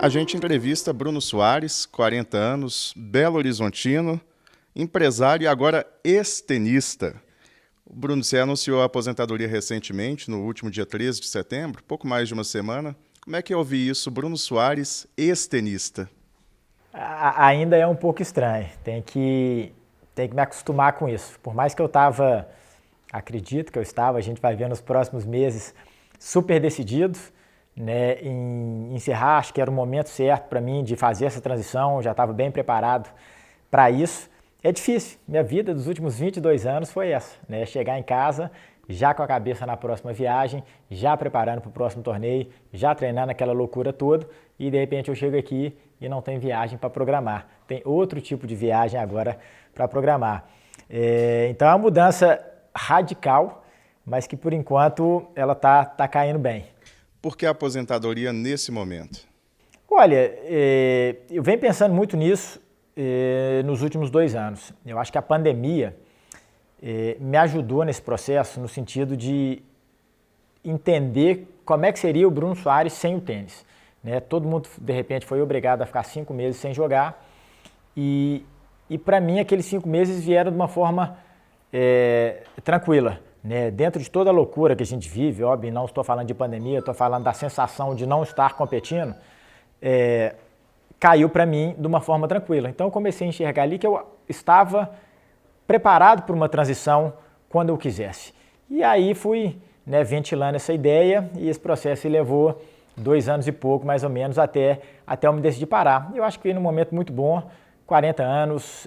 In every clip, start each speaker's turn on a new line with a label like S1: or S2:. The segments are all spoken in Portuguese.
S1: A gente entrevista Bruno Soares, 40 anos, Belo Horizontino, empresário e agora ex-tenista. Bruno, você anunciou a aposentadoria recentemente, no último dia 13 de setembro, pouco mais de uma semana. Como é que eu ouvi isso? Bruno Soares, ex-tenista.
S2: Ainda é um pouco estranho, tem que me acostumar com isso. Por mais que acredito que eu estava, a gente vai ver nos próximos meses, super decidido, né, em encerrar. Acho que era o momento certo para mim de fazer essa transição, já estava bem preparado para isso. É difícil, minha vida dos últimos 22 anos foi essa, né, chegar em casa já com a cabeça na próxima viagem, já preparando para o próximo torneio, já treinando aquela loucura toda e de repente eu chego aqui e não tem viagem para programar. Tem outro tipo de viagem agora para programar. Então é uma mudança radical, mas que por enquanto ela tá caindo bem.
S1: Por que a aposentadoria nesse momento?
S2: Olha, eu venho pensando muito nisso nos últimos 2 anos. Eu acho que a pandemia me ajudou nesse processo no sentido de entender como é que seria o Bruno Soares sem o tênis. Né? Todo mundo, de repente, foi obrigado a ficar 5 meses sem jogar e para mim, aqueles 5 meses vieram de uma forma tranquila. Né? Dentro de toda a loucura que a gente vive, óbvio, não estou falando de pandemia, estou falando da sensação de não estar competindo, caiu para mim de uma forma tranquila. Então eu comecei a enxergar ali que eu estava preparado para uma transição quando eu quisesse. E aí fui, né, ventilando essa ideia e esse processo levou 2 anos e pouco, mais ou menos, até eu me decidir parar. Eu acho que veio num momento muito bom, 40 anos,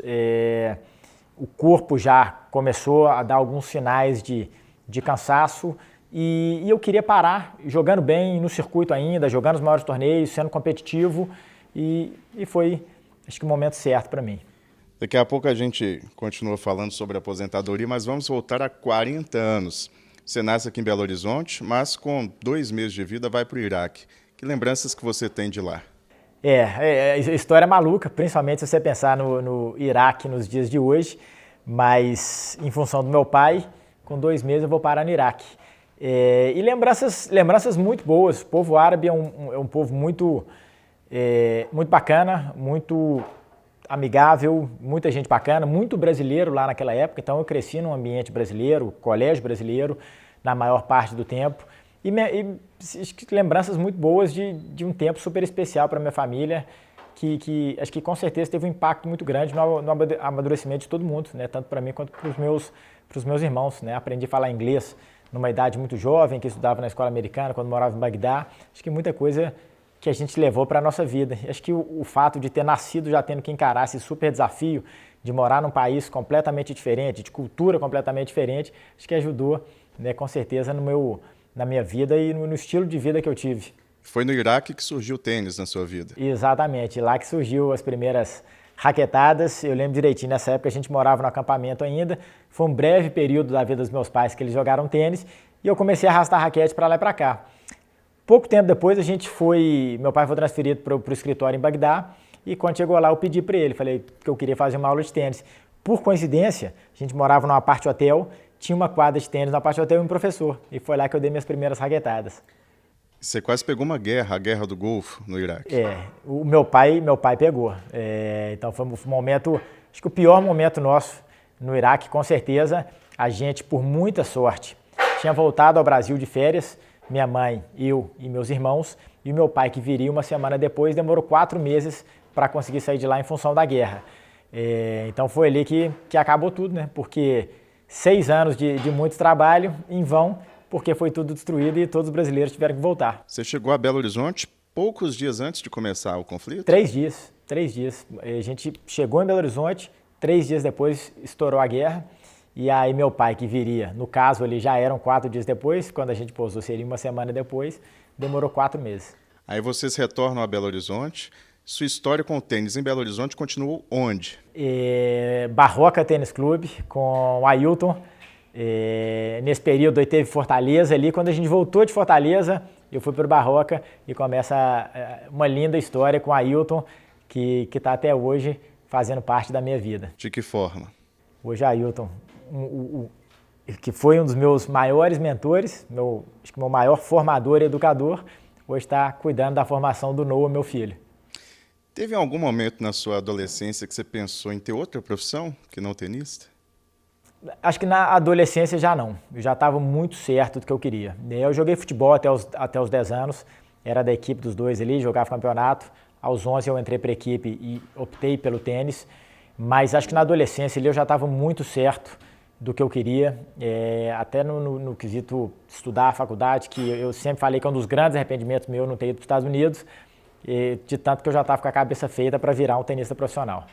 S2: o corpo já começou a dar alguns sinais de cansaço e eu queria parar jogando bem no circuito ainda, jogando os maiores torneios, sendo competitivo e foi, acho que o momento certo para mim.
S1: Daqui a pouco a gente continua falando sobre a aposentadoria, mas vamos voltar a 40 anos. Você nasce aqui em Belo Horizonte, mas com 2 meses de vida vai para o Iraque. Que lembranças que você tem de lá?
S2: História maluca, principalmente se você pensar no Iraque nos dias de hoje, mas em função do meu pai, com 2 meses eu vou parar no Iraque. E lembranças muito boas. O povo árabe é um povo muito bacana, muito amigável, muita gente bacana, muito brasileiro lá naquela época, então eu cresci num ambiente brasileiro, colégio brasileiro, na maior parte do tempo. E lembranças muito boas de um tempo super especial para minha família, que acho que com certeza teve um impacto muito grande no amadurecimento de todo mundo, né? Tanto para mim quanto para os meus irmãos. Né? Aprendi a falar inglês numa idade muito jovem, que estudava na escola americana, quando morava em Bagdá. Acho que muita coisa que a gente levou para a nossa vida. Acho que o fato de ter nascido já tendo que encarar esse super desafio de morar num país completamente diferente, de cultura completamente diferente, acho que ajudou, né, com certeza na minha vida e no estilo de vida que eu tive.
S1: Foi no Iraque que surgiu o tênis na sua vida?
S2: Exatamente, lá que surgiu as primeiras raquetadas. Eu lembro direitinho, nessa época a gente morava no acampamento ainda, foi um breve período da vida dos meus pais que eles jogaram tênis e eu comecei a arrastar raquete para lá e para cá. Pouco tempo depois meu pai foi transferido para o escritório em Bagdá e quando chegou lá eu pedi para ele, falei que eu queria fazer uma aula de tênis. Por coincidência, a gente morava numa parte hotel, tinha uma quadra de tênis na parte hotel e um professor e foi lá que eu dei minhas primeiras raquetadas.
S1: Você quase pegou uma guerra, a Guerra do Golfo no Iraque.
S2: O meu pai pegou. Então foi um momento, acho que o pior momento nosso no Iraque, com certeza, a gente, por muita sorte, tinha voltado ao Brasil de férias, minha mãe, eu e meus irmãos, e o meu pai, que viria uma semana depois, demorou 4 meses para conseguir sair de lá em função da guerra. Então foi ali que acabou tudo, né? Porque 6 anos de muito trabalho em vão, porque foi tudo destruído e todos os brasileiros tiveram que voltar.
S1: Você chegou a Belo Horizonte poucos dias antes de começar o conflito?
S2: 3 dias. A gente chegou em Belo Horizonte, 3 dias depois estourou a guerra. E aí meu pai, que viria, no caso ali já eram 4 dias depois, quando a gente pousou seria uma semana depois, demorou 4 meses.
S1: Aí vocês retornam a Belo Horizonte. Sua história com o tênis em Belo Horizonte continuou onde?
S2: Barroca Tênis Clube, com o Ailton. Nesse período aí teve Fortaleza ali. Quando a gente voltou de Fortaleza, eu fui para o Barroca e começa uma linda história com o Ailton, que está até hoje fazendo parte da minha vida.
S1: De que forma?
S2: Hoje Ailton, que foi um dos meus maiores mentores, acho que meu maior formador e educador, hoje está cuidando da formação do Noah, meu filho.
S1: Teve algum momento na sua adolescência que você pensou em ter outra profissão que não tenista?
S2: Acho que na adolescência já não. Eu já estava muito certo do que eu queria. Eu joguei futebol até os 10 anos, era da equipe dos dois ali, jogava campeonato. Aos 11 eu entrei para a equipe e optei pelo tênis, mas acho que na adolescência ali eu já estava muito certo do que eu queria, até no quesito estudar a faculdade, que eu sempre falei que é um dos grandes arrependimentos meus não ter ido para os Estados Unidos, de tanto que eu já estava com a cabeça feita para virar um tenista profissional.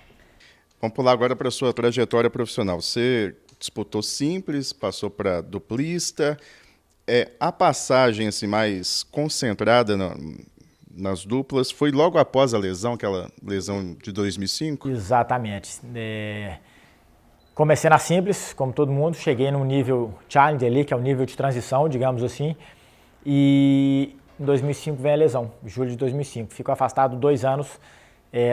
S1: Vamos pular agora para a sua trajetória profissional. Você disputou simples, passou para duplista. A passagem assim, mais concentrada nas duplas foi logo após a lesão, aquela lesão de 2005?
S2: Exatamente. Comecei na simples, como todo mundo, cheguei no nível challenge ali, que é o nível de transição, digamos assim, e em 2005 vem a lesão, julho de 2005. Fico afastado 2 anos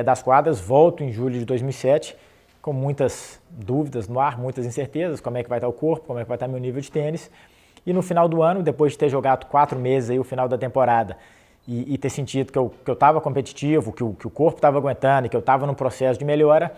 S2: das quadras, volto em julho de 2007, com muitas dúvidas no ar, muitas incertezas, como é que vai estar o corpo, como é que vai estar meu nível de tênis. E no final do ano, depois de ter jogado 4 meses aí o final da temporada e ter sentido que eu estava competitivo, que o corpo estava aguentando e que eu estava num processo de melhora,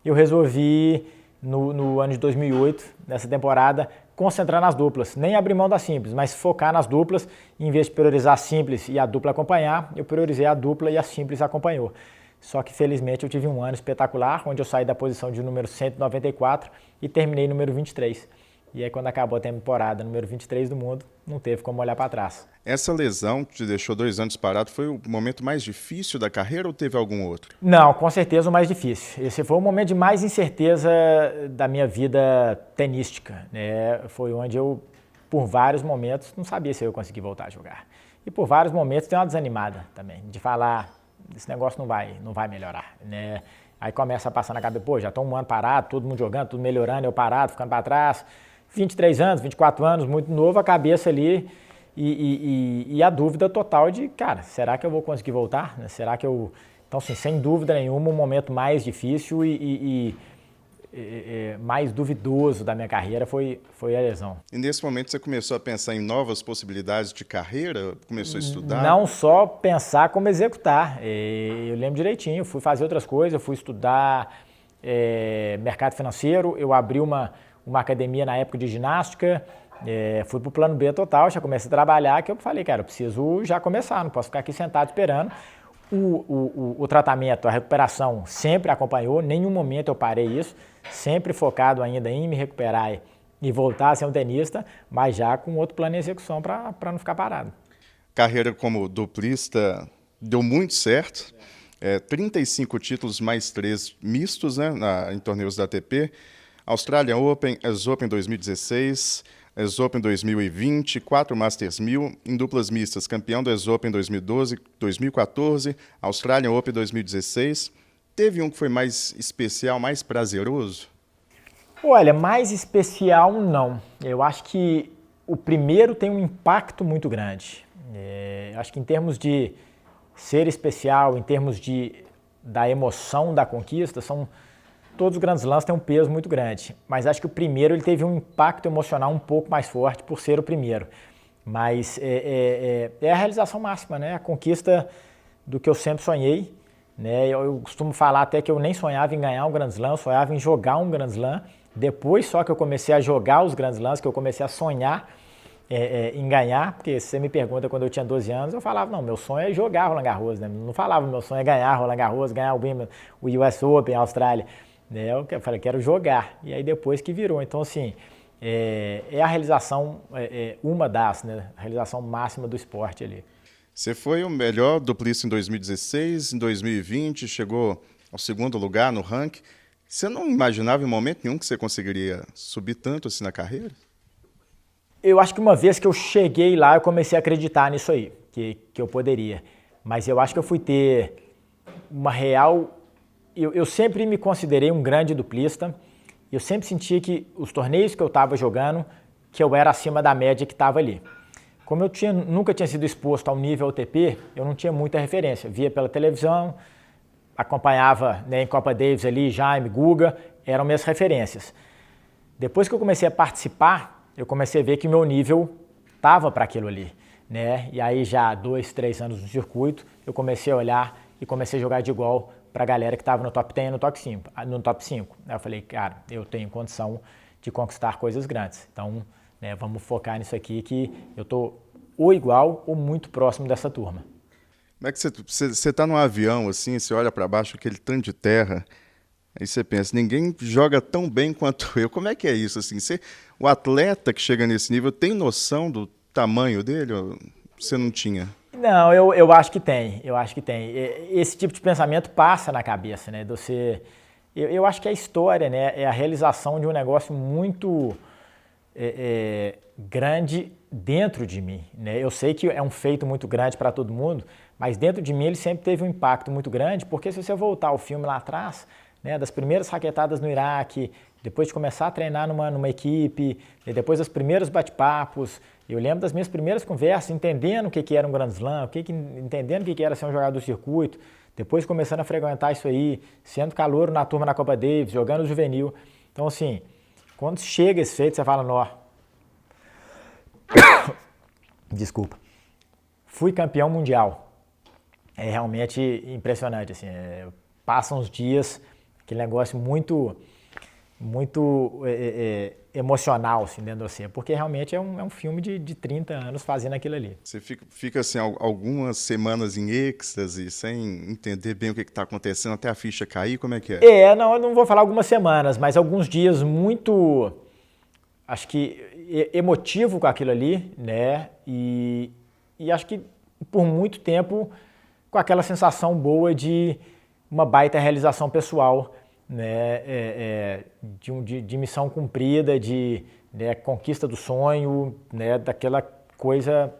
S2: eu resolvi, no ano de 2008, nessa temporada, concentrar nas duplas. Nem abrir mão da simples, mas focar nas duplas. Em vez de priorizar a simples e a dupla acompanhar, eu priorizei a dupla e a simples acompanhou. Só que, felizmente, eu tive um ano espetacular, onde eu saí da posição de número 194 e terminei número 23. E aí, quando acabou a temporada, número 23 do mundo, não teve como olhar para trás.
S1: Essa lesão que te deixou 2 anos parado foi o momento mais difícil da carreira ou teve algum outro?
S2: Não, com certeza o mais difícil. Esse foi o momento de mais incerteza da minha vida tenística, né? Foi onde eu, por vários momentos, não sabia se eu ia conseguir voltar a jogar. E por vários momentos tem uma desanimada também, de falar, esse negócio não vai melhorar, né? Aí começa a passar na cabeça, pô, já estou um ano parado, todo mundo jogando, tudo melhorando, eu parado, ficando para trás. 23 anos, 24 anos, muito novo, a cabeça ali e a dúvida total de, cara, será que eu vou conseguir voltar? Será que eu... Então, assim, sem dúvida nenhuma, o momento mais difícil mais duvidoso da minha carreira foi a lesão.
S1: E nesse momento você começou a pensar em novas possibilidades de carreira? Começou a estudar?
S2: Não só pensar, como executar. Eu lembro direitinho, fui fazer outras coisas, eu fui estudar mercado financeiro, eu abri uma academia na época de ginástica, fui para o plano B total, já comecei a trabalhar, que eu falei, cara, eu preciso já começar, não posso ficar aqui sentado esperando. O tratamento, a recuperação sempre acompanhou, em nenhum momento eu parei isso, sempre focado ainda em me recuperar e voltar a ser um tenista, mas já com outro plano de execução para não ficar parado.
S1: Carreira como duplista deu muito certo, 35 títulos mais 3 mistos, né, em torneios da ATP, Australian Open, US Open 2016, US Open 2020, 4 Masters 1000, em duplas mistas, campeão do US Open 2012, 2014, Australian Open 2016. Teve um que foi mais especial, mais prazeroso?
S2: Olha, mais especial não. Eu acho que o primeiro tem um impacto muito grande. Acho que em termos de ser especial, em termos da emoção da conquista, todos os grandes slams têm um peso muito grande, mas acho que o primeiro ele teve um impacto emocional um pouco mais forte por ser o primeiro. Mas é a realização máxima, né? A conquista do que eu sempre sonhei, né? Eu costumo falar até que eu nem sonhava em ganhar um Grand Slam, eu sonhava em jogar um Grand Slam. Depois só que eu comecei a jogar os Grand Slams, que eu comecei a sonhar em ganhar, porque se você me pergunta quando eu tinha 12 anos, eu falava, não, meu sonho é jogar Roland Garros, né? Não falava, meu sonho é ganhar Roland Garros, ganhar o US Open, a Austrália. Eu falei, quero jogar. E aí depois que virou. Então, assim, a realização, uma das, né? A realização máxima do esporte ali.
S1: Você foi o melhor duplista em 2016, em 2020, chegou ao 2º lugar no ranking. Você não imaginava em momento nenhum que você conseguiria subir tanto assim na carreira?
S2: Eu acho que uma vez que eu cheguei lá, eu comecei a acreditar nisso aí, que eu poderia. Mas eu acho que eu fui ter uma real... Eu sempre me considerei um grande duplista, eu sempre sentia que os torneios que eu estava jogando, que eu era acima da média que estava ali. Como eu nunca tinha sido exposto ao nível ATP, eu não tinha muita referência. Via pela televisão, acompanhava, né, em Copa Davis ali, Jaime, Guga, eram minhas referências. Depois que eu comecei a participar, eu comecei a ver que meu nível estava para aquilo ali, né? E aí já 2, 3 anos no circuito, eu comecei a olhar e comecei a jogar de igual para a galera que estava no top 10 e no top 5. Aí eu falei, cara, eu tenho condição de conquistar coisas grandes. Então, né, vamos focar nisso aqui que eu estou ou igual ou muito próximo dessa turma.
S1: Como é que você tá num avião, assim, você olha para baixo, aquele tanto de terra, aí você pensa, ninguém joga tão bem quanto eu. Como é que é isso, assim? O atleta que chega nesse nível tem noção do tamanho dele ou você não tinha?
S2: Não, eu acho que tem, Esse tipo de pensamento passa na cabeça, né? Eu acho que a história, né, é a realização de um negócio muito grande dentro de mim, né? Eu sei que é um feito muito grande para todo mundo, mas dentro de mim ele sempre teve um impacto muito grande, porque se você voltar ao filme lá atrás, né, das primeiras raquetadas no Iraque, depois de começar a treinar numa equipe, depois dos primeiros bate-papos, eu lembro das minhas primeiras conversas, entendendo o que era um Grand Slam, entendendo o que era ser um jogador do circuito, depois começando a frequentar isso aí, sendo calouro na turma na Copa Davis, jogando juvenil. Então, assim, quando chega esse feito, você fala, nó, desculpa, fui campeão mundial. É realmente impressionante, assim, passam os dias, aquele negócio muito emocional, assim, dentro de você, porque realmente é um filme de 30 anos fazendo aquilo ali.
S1: Você fica assim, algumas semanas em êxtase, sem entender bem o que está acontecendo, até a ficha cair, como é que é?
S2: Não, eu não vou falar algumas semanas, mas alguns dias muito, acho que, emotivo com aquilo ali, né, e acho que por muito tempo com aquela sensação boa de uma baita realização pessoal, né, de missão cumprida, né, conquista do sonho, né, daquela coisa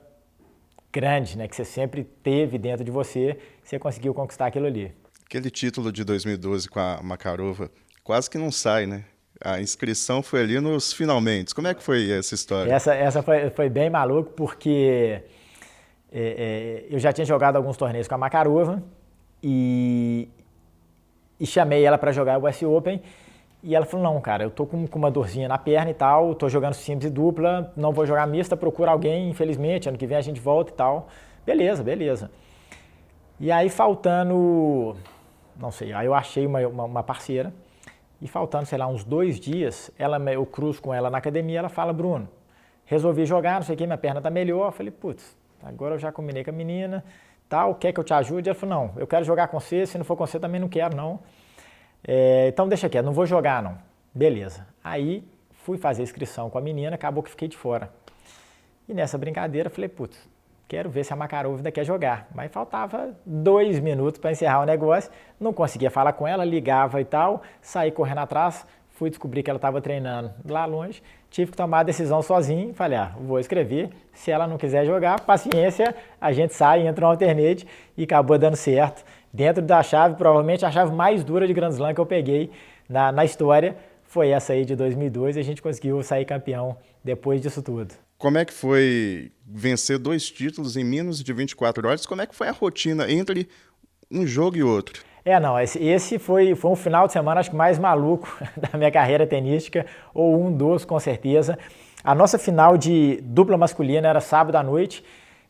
S2: grande, né, que você sempre teve dentro de você, você conseguiu conquistar aquilo ali.
S1: Aquele título de 2012 com a Makarova quase que não sai, né? A inscrição foi ali nos finalmente. Como é que foi essa história?
S2: Essa foi bem maluco, porque eu já tinha jogado alguns torneios com a Makarova e chamei ela para jogar o US Open e ela falou, não, cara, eu tô com uma dorzinha na perna e tal, tô jogando simples e dupla, não vou jogar mista, procura alguém, infelizmente, ano que vem a gente volta e tal. Beleza. E aí faltando, não sei, aí eu achei uma parceira e faltando, sei lá, uns 2 dias, eu cruzo com ela na academia, ela fala, Bruno, resolvi jogar, não sei o que, minha perna tá melhor. Eu falei, putz, agora eu já combinei com a menina, tal, quer que eu te ajude? Ela falou, não, eu quero jogar com você, se não for com você também não quero, não. Então deixa quieto, não vou jogar, não. Beleza. Aí fui fazer a inscrição com a menina, acabou que fiquei de fora. E nessa brincadeira, falei, putz, quero ver se a Makarova ainda quer jogar. Mas faltava 2 minutos para encerrar o negócio, não conseguia falar com ela, ligava e tal, saí correndo atrás, fui descobrir que ela estava treinando lá longe, tive que tomar a decisão sozinho, falei, vou escrever, se ela não quiser jogar, paciência, a gente sai, entra no alternate e acabou dando certo. Dentro da chave, provavelmente a chave mais dura de Grand Slam que eu peguei na história foi essa aí de 2002 e a gente conseguiu sair campeão depois disso tudo.
S1: Como é que foi vencer 2 títulos em menos de 24 horas? Como é que foi a rotina entre um jogo e outro?
S2: Esse foi um final de semana, acho que mais maluco da minha carreira tenística, ou um dos, com certeza. A nossa final de dupla masculina era sábado à noite,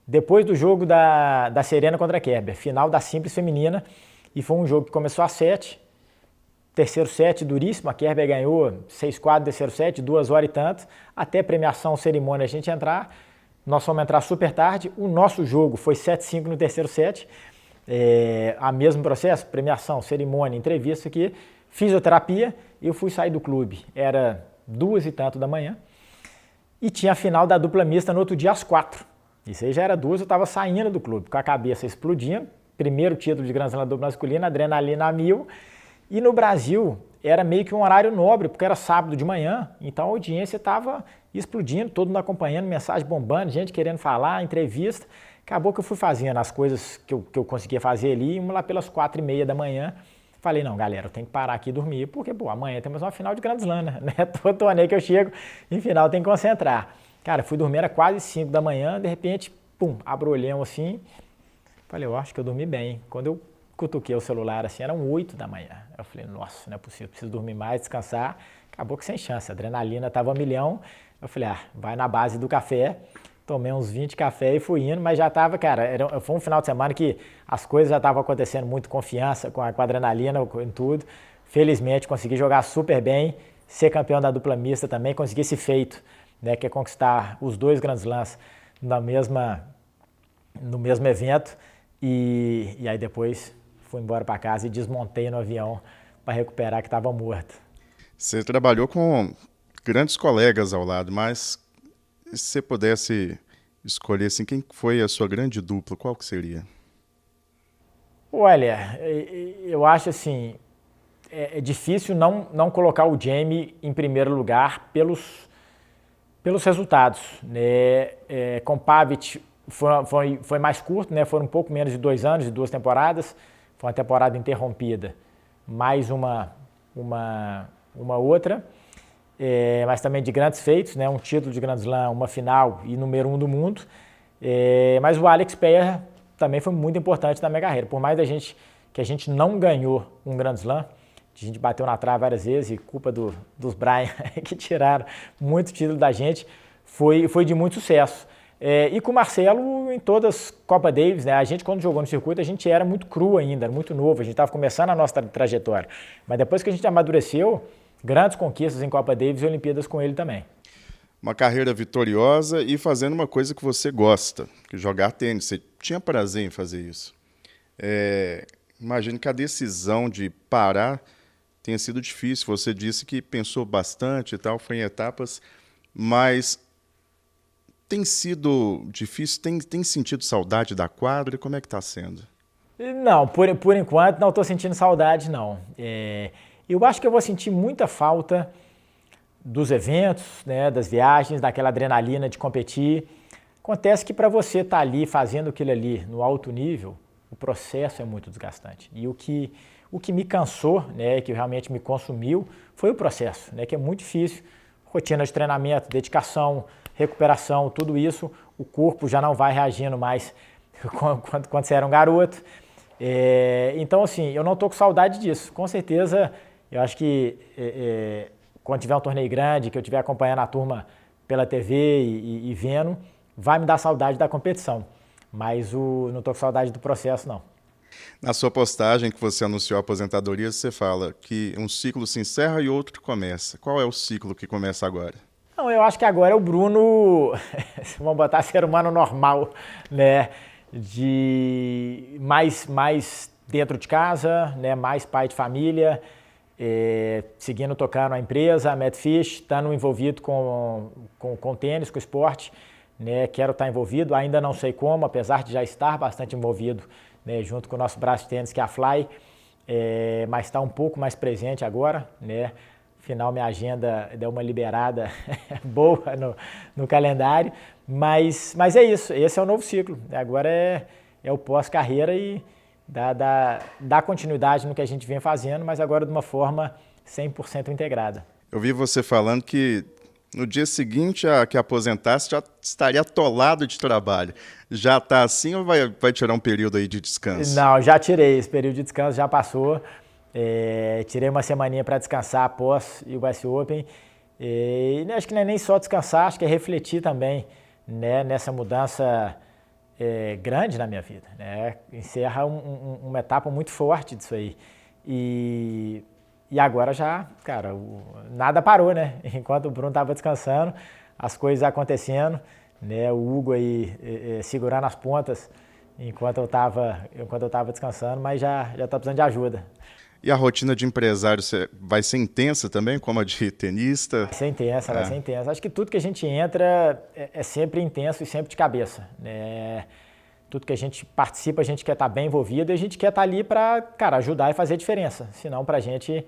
S2: depois do jogo da Serena contra a Kerber, final da simples feminina, e foi um jogo que começou às 7, terceiro set duríssimo, a Kerber ganhou 6-4, terceiro set, 2 horas e tanto, até premiação, cerimônia a gente entrar, nós fomos entrar super tarde, o nosso jogo foi 7-5 no terceiro set, a mesmo processo, premiação, cerimônia, entrevista aqui, fisioterapia, eu fui sair do clube, era 2 e tanto da manhã, e tinha a final da dupla mista no outro dia às 4. Isso aí já era 2, eu estava saindo do clube, com a cabeça explodindo, primeiro título de Grand Slam dupla masculina, adrenalina a 1000, e no Brasil era meio que um horário nobre, porque era sábado de manhã, então a audiência estava explodindo, todo mundo acompanhando, mensagem bombando, gente querendo falar, entrevista. Acabou que eu fui fazendo as coisas que eu conseguia fazer ali, lá pelas 4h30 da manhã. Falei, não, galera, eu tenho que parar aqui e dormir, porque, amanhã temos uma final de Grand Slam, né? Todo torneio que eu chego, em final tem que concentrar. Cara, fui dormir, era quase 5 da manhã, de repente, abro o olhão assim. Falei, eu acho que eu dormi bem. Quando eu cutuquei o celular assim, eram 8 da manhã. Eu falei, nossa, não é possível, preciso dormir mais, descansar. Acabou que sem chance, a adrenalina estava a milhão. Eu falei, vai na base do café, tomei uns 20 cafés e fui indo, mas já estava, cara, foi um final de semana que as coisas já estavam acontecendo, muito confiança, com a adrenalina, com tudo. Felizmente consegui jogar super bem, ser campeão da dupla mista também, consegui esse feito, né, que é conquistar os 2 Grand Slams no mesmo evento. E aí depois fui embora para casa e desmontei no avião para recuperar que estava morto.
S1: Você trabalhou com grandes colegas ao lado, mas se você pudesse escolher assim, quem foi a sua grande dupla, qual que seria?
S2: Olha, eu acho assim, é difícil não colocar o Jamie em primeiro lugar pelos resultados, né? Com o Pavic foi mais curto, né? Foram um pouco menos de 2 anos, de 2 temporadas. Foi uma temporada interrompida, mais uma outra, mas também de grandes feitos, né? Um título de Grand Slam, uma final e número 1 do mundo. Mas o Alex Peyer também foi muito importante na minha carreira. Por mais que a gente não ganhou um Grand Slam, a gente bateu na trave várias vezes e culpa dos Brian que tiraram muito título da gente, foi de muito sucesso. E com o Marcelo em todas Copa Davis, né? A gente quando jogou no circuito a gente era muito cru ainda, era muito novo, a gente estava começando a nossa trajetória. Mas depois que a gente amadureceu, grandes conquistas em Copa Davis e Olimpíadas com ele também.
S1: Uma carreira vitoriosa e fazendo uma coisa que você gosta, que jogar tênis. Você tinha prazer em fazer isso. Imagino que a decisão de parar tenha sido difícil. Você disse que pensou bastante e tal, foi em etapas, mas tem sido difícil? Tem sentido saudade da quadra? Como é que está sendo?
S2: Não, por enquanto não estou sentindo saudade, não. Eu acho que eu vou sentir muita falta dos eventos, né, das viagens, daquela adrenalina de competir. Acontece que para você estar ali fazendo aquilo ali no alto nível, o processo é muito desgastante. E o que me cansou, né, que realmente me consumiu, foi o processo, né, que é muito difícil. Rotina de treinamento, dedicação, recuperação, tudo isso, o corpo já não vai reagindo mais quando você era um garoto. Então, assim, eu não estou com saudade disso. Com certeza, eu acho que quando tiver um torneio grande, que eu estiver acompanhando a turma pela TV e vendo, vai me dar saudade da competição. Mas não estou com saudade do processo, não.
S1: Na sua postagem que você anunciou a aposentadoria, você fala que um ciclo se encerra e outro começa. Qual é o ciclo que começa agora?
S2: Não, eu acho que agora é o Bruno, vamos botar ser humano normal, né? De mais dentro de casa, né? Mais pai de família, seguindo tocando a empresa, a Madfish, estando envolvido com tênis, com esporte, né? Quero estar envolvido, ainda não sei como, apesar de já estar bastante envolvido, né? Junto com o nosso braço de tênis, que é a Fly, mas está um pouco mais presente agora, né? Afinal, minha agenda deu uma liberada boa no calendário, mas é isso, esse é o novo ciclo. Agora é o pós-carreira e dar continuidade no que a gente vem fazendo, mas agora de uma forma 100% integrada.
S1: Eu vi você falando que no dia seguinte a que aposentasse já estaria atolado de trabalho. Já está assim ou vai tirar um período aí de descanso?
S2: Não, já tirei, esse período de descanso já passou. Tirei uma semaninha para descansar após o US Open. E acho que não é nem só descansar, acho que é refletir também, né, nessa mudança grande na minha vida. Né? Encerra uma etapa muito forte disso aí. E agora já, cara, nada parou, né? Enquanto o Bruno estava descansando, as coisas acontecendo, né? O Hugo aí segurando as pontas enquanto eu estava descansando, mas já está precisando de ajuda.
S1: E a rotina de empresário vai ser intensa também, como a de tenista?
S2: Vai ser intensa, vai ser intensa. Acho que tudo que a gente entra é sempre intenso e sempre de cabeça. Né? Tudo que a gente participa, a gente quer estar bem envolvido e a gente quer estar ali para, cara, ajudar e fazer diferença. Senão, para a gente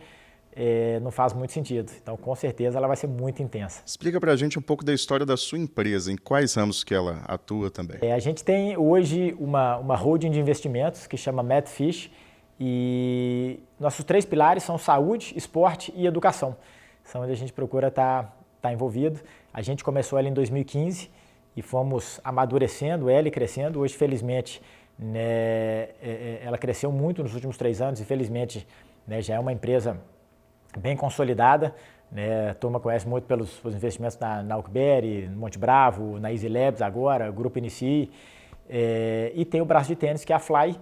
S2: não faz muito sentido. Então, com certeza, ela vai ser muito intensa.
S1: Explica para a gente um pouco da história da sua empresa, em quais ramos que ela atua também.
S2: A gente tem hoje uma holding de investimentos que chama Madfish. E nossos 3 pilares são saúde, esporte e educação. São onde a gente procura estar envolvido. A gente começou ela em 2015 e fomos amadurecendo ela e crescendo. Hoje, felizmente, né, ela cresceu muito nos últimos 3 anos e felizmente, né, já é uma empresa bem consolidada, né? A turma conhece muito pelos investimentos na Oakberry, no Monte Bravo, na Easy Labs agora, Grupo Inici. E tem o braço de tênis, que é a Fly,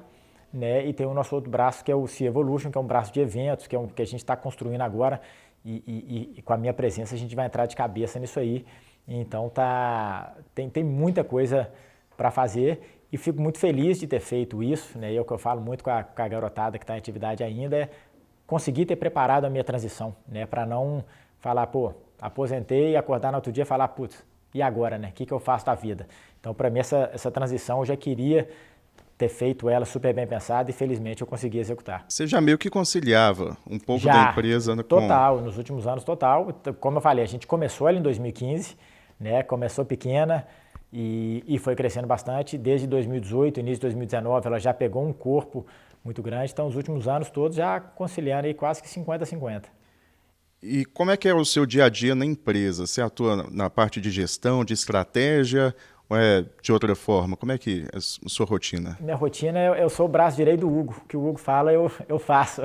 S2: né? E tem o nosso outro braço, que é o Sea Evolution, que é um braço de eventos, que a gente está construindo agora. E com a minha presença a gente vai entrar de cabeça nisso aí. Então tem muita coisa para fazer e fico muito feliz de ter feito isso, né? E é o que eu falo muito com a garotada que está em atividade ainda, é conseguir ter preparado a minha transição, né? Para não falar, pô, aposentei e acordar no outro dia e falar, putz, e agora, né? O que eu faço da vida? Então, para mim, essa transição eu já queria ter feito ela super bem pensada e felizmente eu consegui executar.
S1: Você já meio que conciliava um pouco da empresa com...
S2: Total, nos últimos anos total. Como eu falei, a gente começou ali em 2015, né? Começou pequena e foi crescendo bastante. Desde 2018, início de 2019, ela já pegou um corpo muito grande. Então, os últimos anos todos já conciliando aí quase que 50-50.
S1: E como é que é o seu dia a dia na empresa? Você atua na parte de gestão, de estratégia ou é de outra forma? Como é que é a sua rotina?
S2: Minha rotina, eu sou o braço direito do Hugo. O que o Hugo fala, eu faço.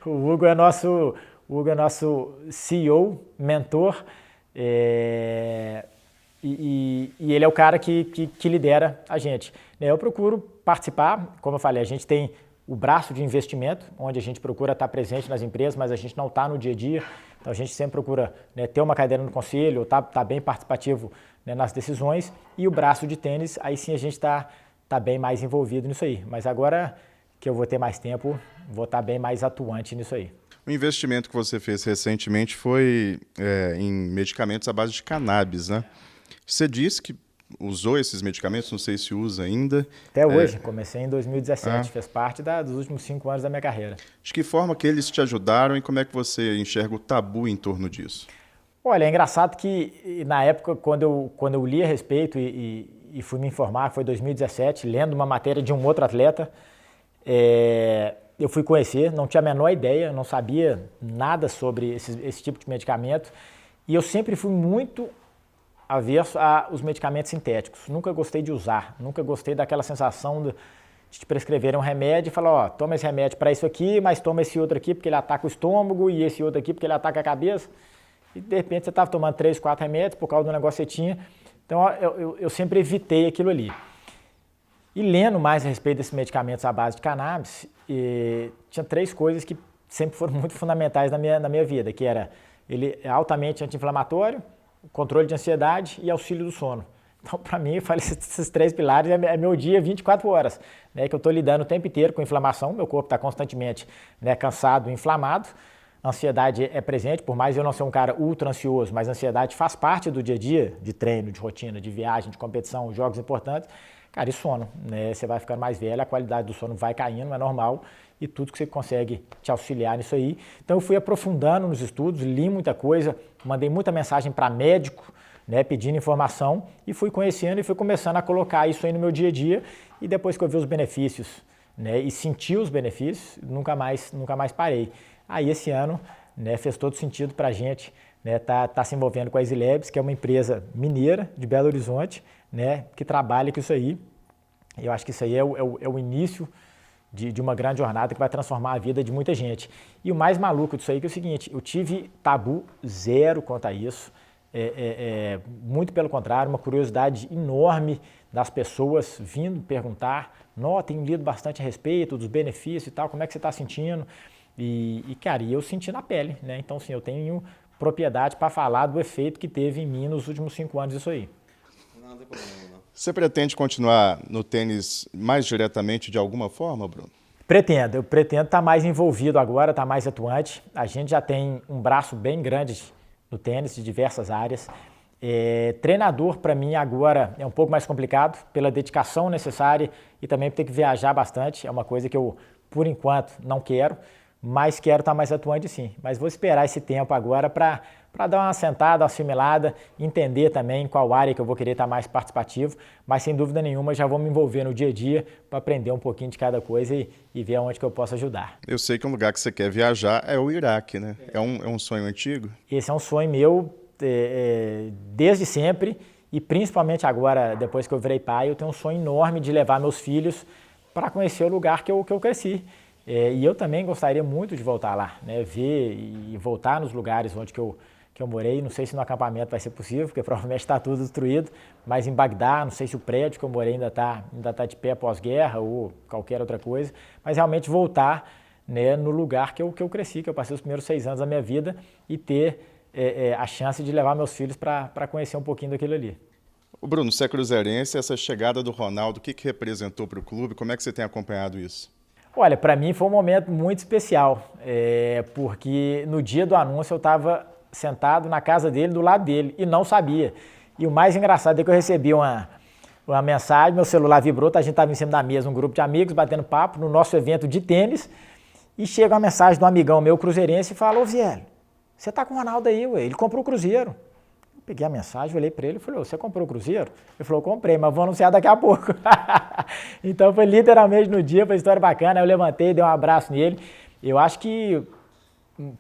S2: O Hugo é nosso CEO, mentor, e ele é o cara que lidera a gente. Eu procuro participar, como eu falei, a gente tem o braço de investimento, onde a gente procura estar presente nas empresas, mas a gente não está no dia a dia. Então a gente sempre procura, né, ter uma cadeira no conselho, tá bem participativo, né, nas decisões. E o braço de tênis, aí sim a gente está bem mais envolvido nisso aí. Mas agora que eu vou ter mais tempo, vou estar bem mais atuante nisso aí.
S1: O investimento que você fez recentemente foi em medicamentos à base de cannabis, né? Você disse que usou esses medicamentos, não sei se usa ainda.
S2: Até hoje, comecei em 2017, fez parte dos últimos 5 anos da minha carreira.
S1: De que forma que eles te ajudaram e como é que você enxerga o tabu em torno disso?
S2: Olha, é engraçado que na época, quando eu li a respeito e fui me informar, foi 2017, lendo uma matéria de um outro atleta, eu fui conhecer, não tinha a menor ideia, não sabia nada sobre esse tipo de medicamento e eu sempre fui muito averso aos medicamentos sintéticos. Nunca gostei de usar, nunca gostei daquela sensação de te prescreverem um remédio e falar, ó, toma esse remédio para isso aqui, mas toma esse outro aqui porque ele ataca o estômago e esse outro aqui porque ele ataca a cabeça. E de repente você estava tomando 3, 4 remédios por causa do negócio que você tinha. Então eu sempre evitei aquilo ali. E lendo mais a respeito desses medicamentos à base de cannabis, tinha 3 coisas que sempre foram muito fundamentais na minha vida, que era ele é altamente anti-inflamatório, controle de ansiedade e auxílio do sono. Então, para mim, eu falei, esses 3 pilares é meu dia 24 horas, né, que eu estou lidando o tempo inteiro com inflamação, meu corpo está constantemente, né, cansado e inflamado, a ansiedade é presente, por mais eu não ser um cara ultra ansioso, mas a ansiedade faz parte do dia a dia, de treino, de rotina, de viagem, de competição, jogos importantes. Cara, e sono, né? Você vai ficando mais velho, a qualidade do sono vai caindo, é normal, e tudo que você consegue te auxiliar nisso aí. Então eu fui aprofundando nos estudos, li muita coisa, mandei muita mensagem para médico, né, pedindo informação, e fui conhecendo e fui começando a colocar isso aí no meu dia a dia, e depois que eu vi os benefícios, né, e senti os benefícios, nunca mais parei. Aí esse ano, né, fez todo sentido para a gente, né, tá se envolvendo com a Easy Labs, que é uma empresa mineira de Belo Horizonte, né, que trabalha com isso aí. Eu acho que isso aí é o início de uma grande jornada que vai transformar a vida de muita gente. E o mais maluco disso aí que é o seguinte, eu tive tabu zero quanto a isso, muito pelo contrário, uma curiosidade enorme das pessoas vindo perguntar, tenho lido bastante a respeito dos benefícios e tal, como é que você está sentindo? E cara, eu senti na pele, né? Então, assim, eu tenho propriedade para falar do efeito que teve em mim nos últimos 5 anos isso aí.
S1: Não tem problema, não. Você pretende continuar no tênis mais diretamente de alguma forma, Bruno?
S2: Eu pretendo estar mais envolvido agora, estar mais atuante. A gente já tem um braço bem grande no tênis, de diversas áreas. Treinador, para mim, agora é um pouco mais complicado, pela dedicação necessária e também por ter que viajar bastante. É uma coisa que eu, por enquanto, não quero, mas quero estar mais atuante sim. Mas vou esperar esse tempo agora para dar uma sentada, uma assimilada, entender também qual área que eu vou querer estar mais participativo, mas sem dúvida nenhuma já vou me envolver no dia a dia para aprender um pouquinho de cada coisa e ver aonde que eu posso ajudar.
S1: Eu sei que um lugar que você quer viajar é o Iraque, né? É um sonho antigo?
S2: Esse é um sonho meu desde sempre e principalmente agora, depois que eu virei pai, eu tenho um sonho enorme de levar meus filhos para conhecer o lugar que eu cresci. E eu também gostaria muito de voltar lá, né? Ver e voltar nos lugares onde que eu morei. Não sei se no acampamento vai ser possível, porque provavelmente está tudo destruído, mas em Bagdá, não sei se o prédio que eu morei ainda tá de pé pós-guerra ou qualquer outra coisa, mas realmente voltar, né, no lugar que eu cresci, que eu passei os primeiros 6 anos da minha vida e ter a chance de levar meus filhos para conhecer um pouquinho daquilo ali.
S1: O Bruno, você é cruzeirense, essa chegada do Ronaldo, o que representou para o clube? Como é que você tem acompanhado isso?
S2: Olha, para mim foi um momento muito especial, porque no dia do anúncio eu estava sentado na casa dele, do lado dele, e não sabia. E o mais engraçado é que eu recebi uma mensagem, meu celular vibrou, a gente estava em cima da mesa, um grupo de amigos, batendo papo, no nosso evento de tênis, e chega uma mensagem de um amigão meu, cruzeirense, e fala: ô Viel, você tá com o Ronaldo aí, ué, ele comprou o Cruzeiro. Eu peguei a mensagem, olhei para ele e falei: você comprou o Cruzeiro? Ele falou: comprei, mas vou anunciar daqui a pouco. Então foi literalmente no dia, foi uma história bacana, eu levantei, dei um abraço nele. Eu acho que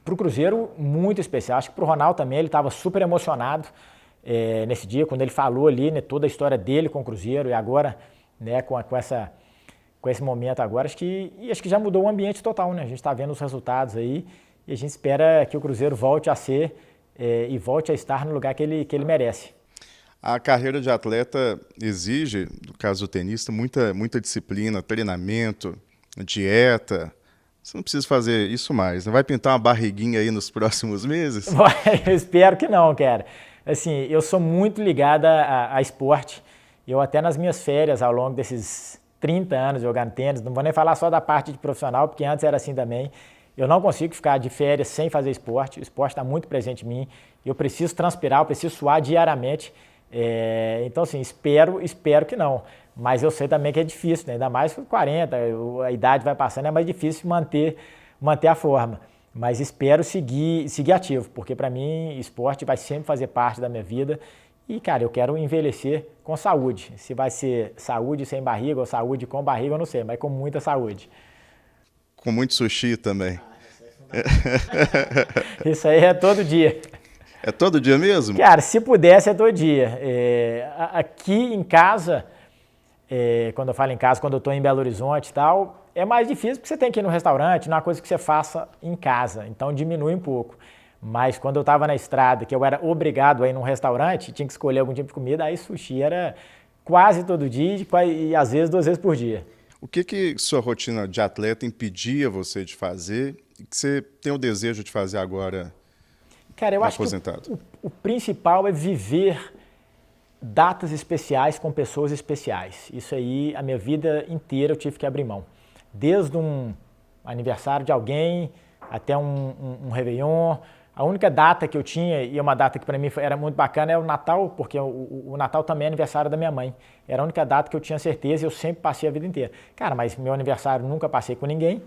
S2: para o Cruzeiro, muito especial. Acho que para o Ronaldo também, ele estava super emocionado nesse dia, quando ele falou ali, né, toda a história dele com o Cruzeiro e agora, né, com esse momento agora, acho que já mudou o ambiente total, né? A gente está vendo os resultados aí e a gente espera que o Cruzeiro volte a ser e volte a estar no lugar que ele merece.
S1: A carreira de atleta exige, no caso do tenista, muita disciplina, treinamento, dieta. Você não precisa fazer isso mais. Não vai pintar uma barriguinha aí nos próximos meses?
S2: Eu espero que não, cara. Assim, eu sou muito ligado a esporte. Eu até nas minhas férias, ao longo desses 30 anos jogando tênis, não vou nem falar só da parte de profissional, porque antes era assim também. Eu não consigo ficar de férias sem fazer esporte. O esporte está muito presente em mim. Eu preciso transpirar, eu preciso suar diariamente. Então, assim, espero que não. Mas eu sei também que é difícil, né? Ainda mais com 40, a idade vai passando, é mais difícil manter a forma. Mas espero seguir ativo, porque para mim esporte vai sempre fazer parte da minha vida. E, cara, eu quero envelhecer com saúde. Se vai ser saúde sem barriga ou saúde com barriga, eu não sei, mas com muita saúde.
S1: Com muito sushi também.
S2: Isso aí é todo dia.
S1: É todo dia mesmo?
S2: Cara, se pudesse é todo dia. Aqui em casa, quando eu falo em casa, quando eu estou em Belo Horizonte e tal, é mais difícil porque você tem que ir no restaurante, não é uma coisa que você faça em casa, então diminui um pouco. Mas quando eu estava na estrada, que eu era obrigado a ir num restaurante, tinha que escolher algum tipo de comida, aí sushi era quase todo dia e às vezes 2 vezes por dia.
S1: O que sua rotina de atleta impedia você de fazer e que você tem o desejo de fazer agora?
S2: Cara, eu acho que o principal é viver datas especiais com pessoas especiais. Isso aí, a minha vida inteira eu tive que abrir mão. Desde um aniversário de alguém até um Réveillon. A única data que eu tinha, e uma data que para mim era muito bacana, é o Natal, porque o Natal também é aniversário da minha mãe. Era a única data que eu tinha certeza e eu sempre passei a vida inteira. Cara, mas meu aniversário nunca passei com ninguém.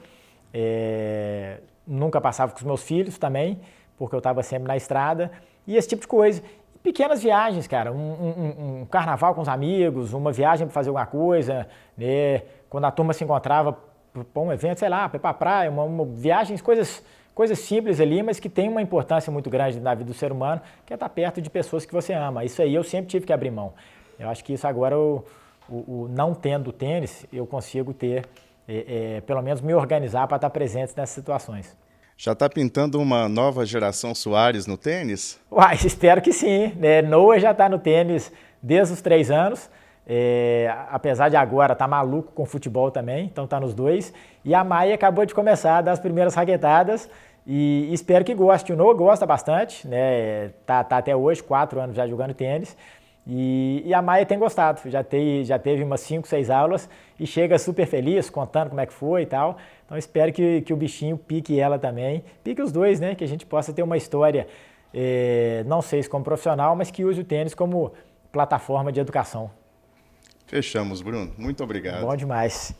S2: Nunca passava com os meus filhos também, porque eu estava sempre na estrada, e esse tipo de coisa. E pequenas viagens, cara, um carnaval com os amigos, uma viagem para fazer alguma coisa, né? Quando a turma se encontrava para um evento, sei lá, para ir para a praia, viagens, coisas simples ali, mas que tem uma importância muito grande na vida do ser humano, que é estar perto de pessoas que você ama. Isso aí eu sempre tive que abrir mão. Eu acho que isso agora, não tendo tênis, eu consigo ter, pelo menos me organizar para estar presente nessas situações.
S1: Já está pintando uma nova geração Soares no tênis?
S2: Uai, espero que sim. Noah já está no tênis desde os 3 anos. Apesar de agora estar maluco com futebol também, então está nos 2. E a Maia acabou de começar a dar as primeiras raquetadas e espero que goste. O Noah gosta bastante, né? Tá até hoje, 4 anos já jogando tênis. E a Maia tem gostado, já teve umas 5, 6 aulas e chega super feliz, contando como é que foi e tal. Então espero que o bichinho pique ela também, pique os dois, né? Que a gente possa ter uma história, não sei se como profissional, mas que use o tênis como plataforma de educação.
S1: Fechamos, Bruno. Muito obrigado.
S2: Bom demais.